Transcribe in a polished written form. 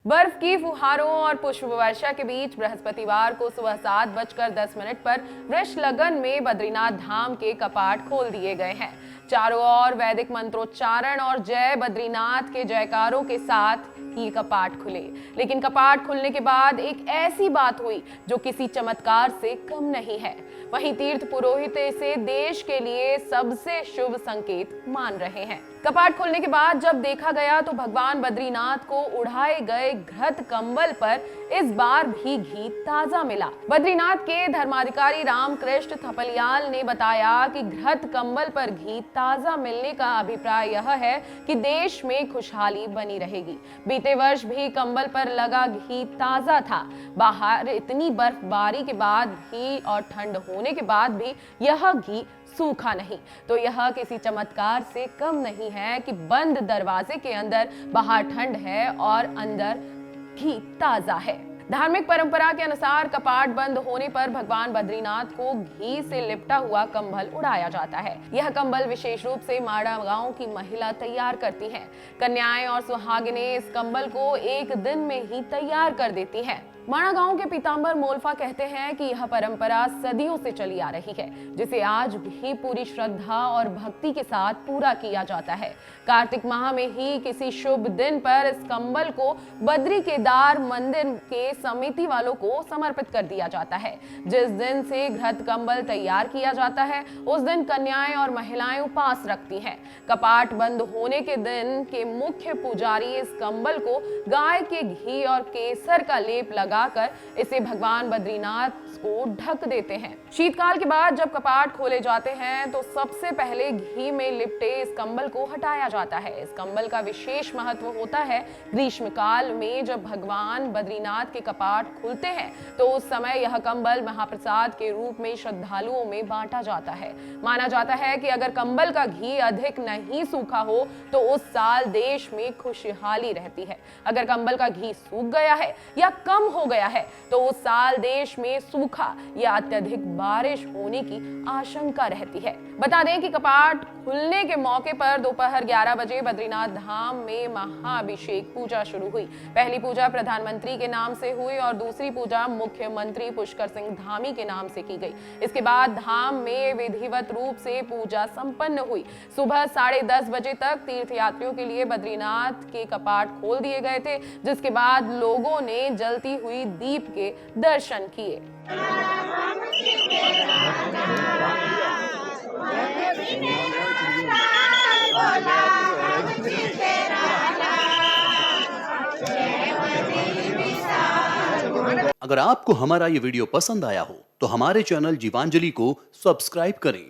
बर्फ की फुहारों और पुष्प वर्षा के बीच बृहस्पतिवार को सुबह 7:10 पर वृष लगन में बद्रीनाथ धाम के कपाट खोल दिए गए हैं। चारों ओर वैदिक मंत्रोच्चारण और जय बद्रीनाथ के जयकारों के साथ ये कपाट खुले। लेकिन कपाट खुलने के बाद एक ऐसी बात हुई जो किसी चमत्कार से कम नहीं है। वहीं तीर्थ पुरोहित इसे देश के लिए सबसे शुभ संकेत मान रहे हैं। कपाट खोलने के बाद जब देखा गया तो भगवान बद्रीनाथ को उड़ाए गए घृत कंबल पर इस बार भी घी ताजा मिला। बद्रीनाथ के धर्माधिकारी रामकृष्ण थपलियाल ने बताया कि घृत कंबल पर घी ताजा मिलने का अभिप्राय यह है कि देश में खुशहाली बनी रहेगी। बीते वर्ष भी कंबल पर लगा घी ताजा था। बाहर इतनी बर्फबारी के बाद भी और ठंड होने के बाद भी यह घी सूखा नहीं, तो यह किसी चमत्कार से कम नहीं है कि बंद दरवाजे के अंदर बाहर ठंड है और अंदर घी ताजा है। धार्मिक परंपरा के अनुसार कपाट बंद होने पर भगवान बद्रीनाथ को घी से लिपटा हुआ कंबल उड़ाया जाता है। यह कंबल विशेष रूप से माड़ा गांव की महिला तैयार करती हैं। कन्याएं और सुहागिनें इस कंबल को एक दिन में ही तैयार कर देती हैं। माड़ा गांव के पीतांबर मोल्फा कहते हैं कि यह परंपरा सदियों से चली आ रही है, जिसे आज भी पूरी श्रद्धा और भक्ति के साथ पूरा किया जाता है। कार्तिक माह में ही किसी शुभ दिन पर इस कंबल को बद्री केदार मंदिर के समिति वालों को समर्पित कर दिया जाता है। जिस दिन से घृत कंबल तैयार किया जाता है उस दिन कन्याएं और महिलाएं उपवास रखती हैं। कपाट बंद होने के दिन के मुख्य पुजारी इस कंबल को गाय के घी और केसर का लेप लगाकर इसे भगवान बद्रीनाथ को ढक देते हैं। शीतकाल के बाद जब कपाट खोले जाते हैं तो सबसे पहले घी में लिपटे इस कंबल को हटाया जाता है। इस कंबल का विशेष महत्व होता है ग्रीष्म काल में जब भगवान बद्रीनाथ के कपाट खुलते हैं तो उस समय यह कंबल महाप्रसाद के रूप में श्रद्धालुओं में बांटा जाता है। माना जाता है कि अगर कंबल का घी अधिक नहीं सूखा हो तो उस साल देश में खुशहाली रहती है। अगर कंबल का घी सूख गया है या कम हो गया है तो उस साल देश में सूखा या अत्यधिक बारिश होने की आशंका रहती है। बता दें कि कपाट खुलने के मौके पर दोपहर 11 बजे बद्रीनाथ धाम में महाअभिषेक पूजा शुरू हुई। पहली पूजा प्रधानमंत्री के नाम से हुई और दूसरी पूजा मुख्यमंत्री पुष्कर सिंह धामी के नाम से की गई। इसके बाद धाम में विधिवत रूप से पूजा संपन्न हुई। सुबह 10:30 बजे तक तीर्थयात्रियों के लिए बद्रीनाथ के कपाट खोल दिए गए थे, जिसके बाद लोगों ने जलती हुई दीप के दर्शन किए। अगर आपको हमारा ये वीडियो पसंद आया हो तो हमारे चैनल जीवांजलि को सब्सक्राइब करें